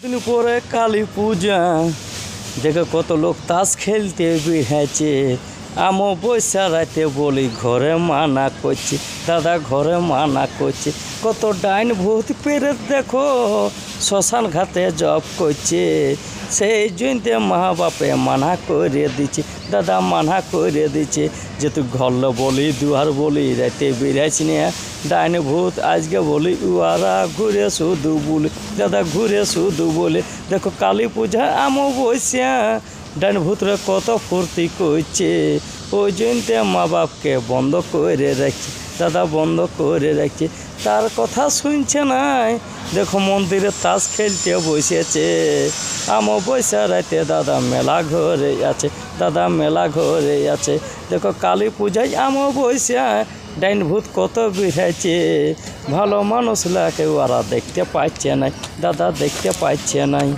দিন পরে কালী পূজা দেখে কত লোক তাস খেলতে বেড়েছে। আমও বৈশা রাতে বলি ঘরে মানা করছি, দাদা ঘরে মানা করছি। কত ডাইন ভূত পেরে দেখো শ্মশান ঘাটে জব করছে। সেই জন্যে মা বাপে মানা করে দিচ্ছে, দাদা মানা করে দিচ্ছে যে তুই ঘরলে বলি দুয়ার বলি রাতে বেড়াইছ না। ডাইন ভূত আজকে বলি উয়ারা ঘুরে শুধু বলি, দাদা ঘুরে শুধু বলে। দেখো কালী পূজা আমও বৈশা ডাইন ভূতরে কত ফুর্তি করছে। ওই জন্যে মা বাপকে বন্ধ করে রাখছে, দাদা বন্ধ করে রাখছে। তার কথা শুনছে নাই, দেখো মন্দিরে তাস খেলতে বসেছে। আমও বৈশা রাতে দাদা মেলা ঘরে আছে, দাদা মেলা ঘরে আছে। দেখো কালী পূজায় আমও বৈশা ডাইন ভূত কত বেড়েছে। ভালো মানুষ লাগে ওরা দেখতে পাচ্ছে নাই, দাদা দেখতে পাচ্ছে নাই।